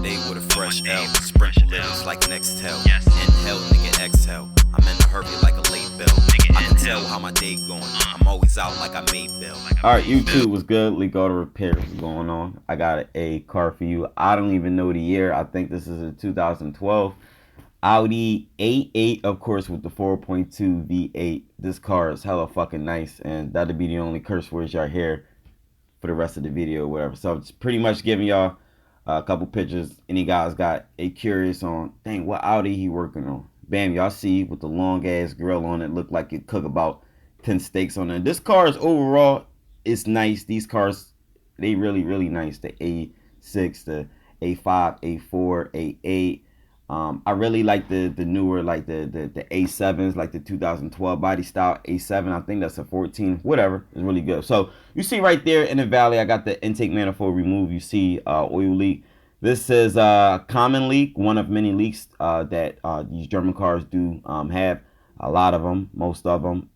day with a fresh L. Sprinkle letters like Nextel. Inhale, nigga, exhale. I'm in a hurry like a late bill. I can tell how my day going. I'm always out like I made bill. Alright, YouTube, what's good? Leekautorepair, what's going on? I got a car for you. I don't even know the year. I think this is a 2012 Audi A8, of course, with the 4.2 V8. This car is hella fucking nice, and that'll be the only curse words y'all hear for the rest of the video or whatever. So it's pretty much giving y'all a couple pictures. Any guys got a curious on, dang, what Audi he working on? Bam, y'all see with the long ass grill on it, look like it cook about 10 steaks on it. This car is overall, it's nice. These cars, they really nice. The A6, the A5, A4, A8. I really like the newer, like the A7s, like the 2012 body style A7. I think that's a 14, whatever. It's really good. So you see right there in the valley, I got the intake manifold removed. You see oil leak. This is a common leak, one of many leaks that these German cars do have. A lot of them, most of them,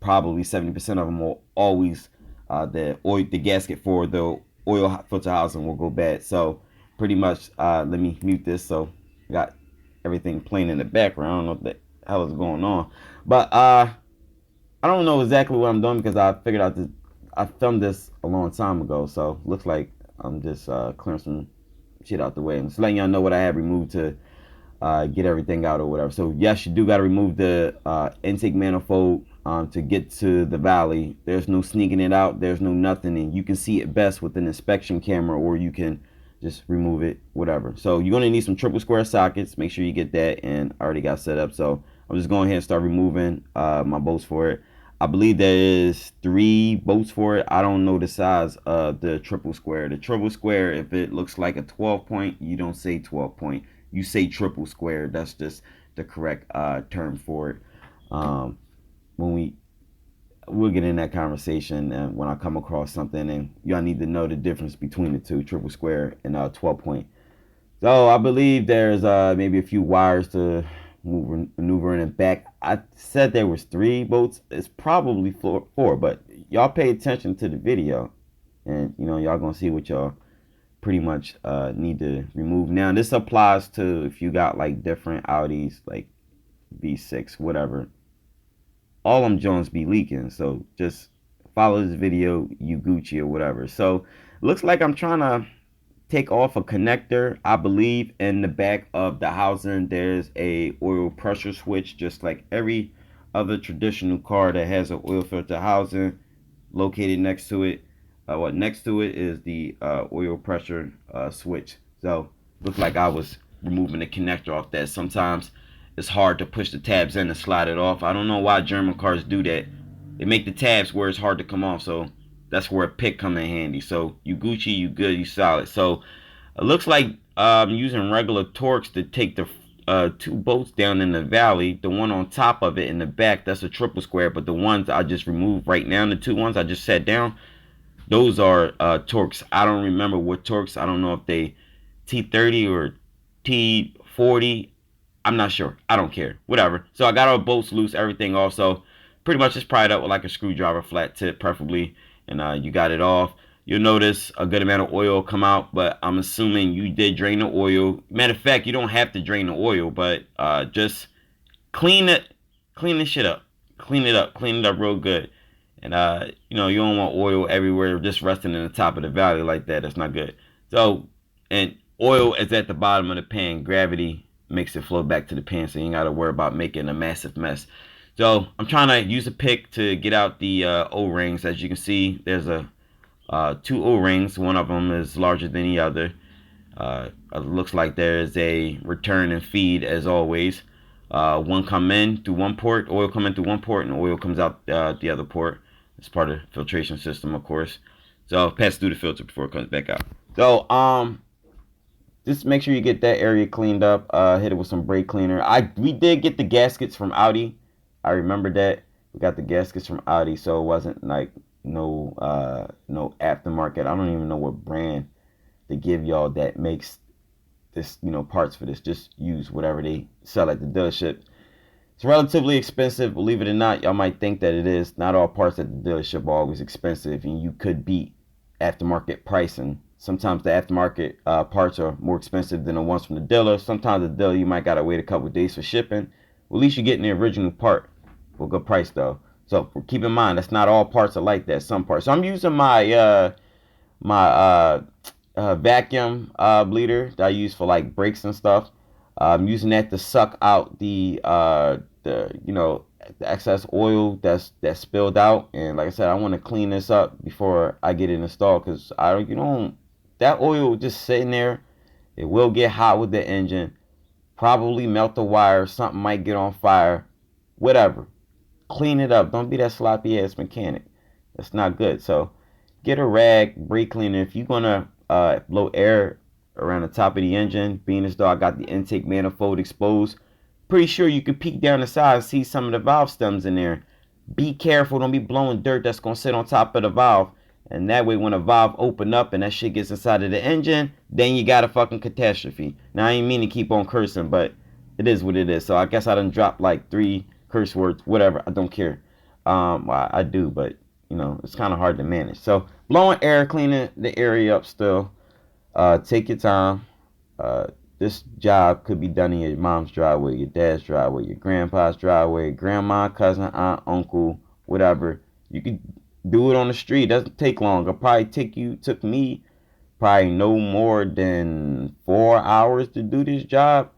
probably 70% of them will always, the gasket for the oil filter housing will go bad. So pretty much, let me mute this. So got everything playing in the background. I don't know what the hell is going on, but I don't know exactly what I'm doing because I figured out that I filmed this a long time ago. So looks like I'm just clearing some shit out the way and just letting y'all know what I have removed to get everything out or whatever. So yes, you do got to remove the intake manifold to get to the valley. There's no sneaking it out. There's no nothing, and you can see it best with an inspection camera, or you can just remove it, whatever. So you're gonna need some triple square sockets. Make sure you get that, and I already got set up. So I'm just going ahead and start removing my bolts for it. I believe there is 3 bolts for it. I don't know the size of the triple square. The triple square, if it looks like a 12 point, you don't say 12 point. You say triple square. That's just the correct term for it. When we'll get in that conversation, and when I come across something, and y'all need to know the difference between the two, triple square and 12 point. So I believe there's maybe a few wires to maneuver in and back. I said there was 3 bolts. It's probably 4, but y'all pay attention to the video, and you know y'all gonna see what y'all pretty much need to remove. Now this applies to if you got like different Audis, like V6, whatever. All them Jones be leaking, so just follow this video, you Gucci or whatever. So looks like I'm trying to take off a connector. I believe in the back of the housing there's a oil pressure switch, just like every other traditional car that has an oil filter housing located next to it. What next to it is the oil pressure switch. So looks like I was removing the connector off that. Sometimes it's hard to push the tabs in and slide it off. I don't know why German cars do that. They make the tabs where it's hard to come off, so that's where a pick come in handy. So you Gucci, you good, you solid. So it looks like I'm using regular Torx to take the 2 bolts down in the valley. The one on top of it in the back, that's a triple square, but the ones I just removed right now, the 2 ones I just set down, those are Torx. I don't remember what Torx. I don't know if they T30 or T40. I'm not sure. I don't care. Whatever. So I got all bolts loose, everything off. So pretty much just pry it up with like a screwdriver, flat tip, preferably. And you got it off. You'll notice a good amount of oil come out, but I'm assuming you did drain the oil. Matter of fact, you don't have to drain the oil, but just clean the shit up. Clean it up real good. And you know, you don't want oil everywhere just resting in the top of the valley like that. That's not good. So, and oil is at the bottom of the pan. Gravity makes it flow back to the pan, so you ain't got to worry about making a massive mess. So I'm trying to use a pick to get out the O-rings. As you can see, there's a 2 O-rings. One of them is larger than the other. It looks like there's a return and feed as always. One come in through one port, oil come in through one port, and oil comes out the other port. It's part of the filtration system, of course. So pass through the filter before it comes back out. So just make sure you get that area cleaned up. Hit it with some brake cleaner. We did get the gaskets from Audi. I remember that. We got the gaskets from Audi, so it wasn't like no aftermarket. I don't even know what brand they give y'all that makes this, parts for this. Just use whatever they sell at the dealership. It's relatively expensive, believe it or not. Y'all might think that it is. Not all parts at the dealership are always expensive, and you could beat aftermarket pricing Sometimes the aftermarket parts are more expensive than the ones from the dealer. Sometimes the dealer, you might gotta wait a couple days for shipping. Well, at least you're getting the original part for a good price though. So keep in mind, that's not all parts are like that. Some parts. So I'm using my vacuum bleeder that I use for like brakes and stuff. I'm using that to suck out the the excess oil that's spilled out. And like I said, I want to clean this up before I get it installed, because I you don't that oil just sitting there. It will get hot with the engine, probably melt the wire. Something might get on fire. Whatever. Clean it up. Don't be that sloppy ass mechanic. That's not good. So get a rag, brake cleaner. If you're gonna blow air around the top of the engine, being as though I got the intake manifold exposed, pretty sure you could peek down the side and see some of the valve stems in there. Be careful. Don't be blowing dirt that's gonna sit on top of the valve. And that way, when a valve open up and that shit gets inside of the engine, then you got a fucking catastrophe. Now, I ain't mean to keep on cursing, but it is what it is. So I guess I done dropped like 3 curse words, whatever. I don't care. I do, but it's kind of hard to manage. So blowing air, cleaning the area up still. Take your time. This job could be done in your mom's driveway, your dad's driveway, your grandpa's driveway, grandma, cousin, aunt, uncle, whatever. You could do it on the street. It doesn't take long. It probably took me probably no more than 4 hours to do this job.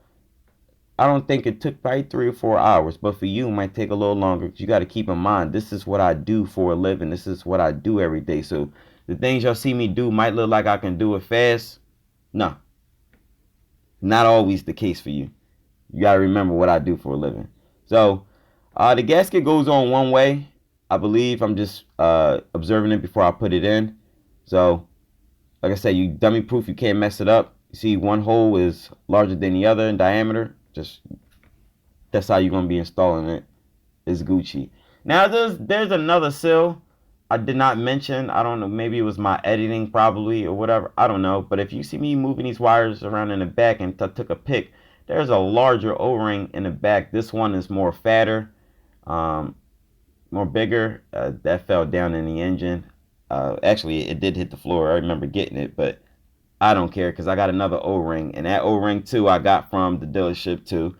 I don't think it took probably 3 or 4 hours, but for you, it might take a little longer. You got to keep in mind, this is what I do for a living. This is what I do every day. So the things y'all see me do might look like I can do it fast. No, not always the case for you. You got to remember what I do for a living. So the gasket goes on one way. I believe I'm just observing it before I put it in. So like I said, you dummy proof, you can't mess it up. You see, one hole is larger than the other in diameter. Just that's how you're gonna be installing it. It's Gucci. Now there's another sill I did not mention. I don't know, maybe it was my editing probably or whatever. I don't know. But if you see me moving these wires around in the back and took a pic, there's a larger O-ring in the back. This one is more fatter, more bigger. That fell down in the engine. Actually, it did hit the floor. I remember getting it, but I don't care because I got another O-ring, and that O-ring too I got from the dealership too.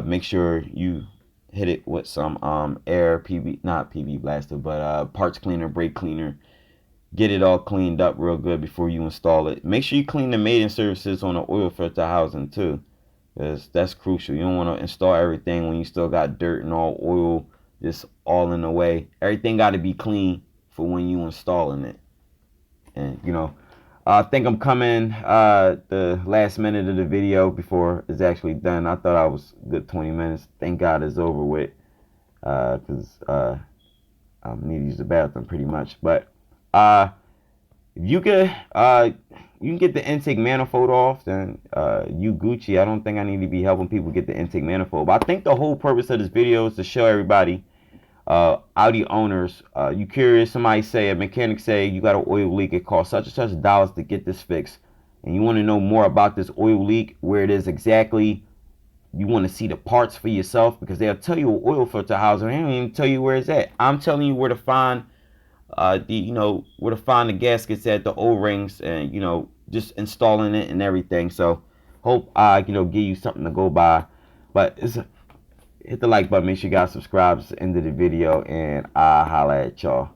Make sure you hit it with some air PB, not PB blaster, but parts cleaner, brake cleaner. Get it all cleaned up real good before you install it. Make sure you clean the maiden surfaces on the oil filter housing too, because that's crucial. You don't want to install everything when you still got dirt and all oil just all in the way. Everything got to be clean for when you installing it. And I think I'm coming the last minute of the video before it's actually done. I thought I was good 20 minutes. Thank God it's over with, because I need to use the bathroom pretty much. But if you can get the intake manifold off, then you Gucci. I don't think I need to be helping people get the intake manifold. But I think the whole purpose of this video is to show everybody, Audi owners, you curious, somebody say, a mechanic say you got an oil leak, it costs such and such dollars to get this fixed, and you want to know more about this oil leak, where it is exactly, you want to see the parts for yourself, because they'll tell you an oil filter housing, they don't even tell you where it's at. I'm telling you where to find the gaskets at, the O-rings, and just installing it and everything. So hope I give you something to go by. But hit the like button, make sure you guys subscribe. It's the end of the video, and I'll holla at y'all.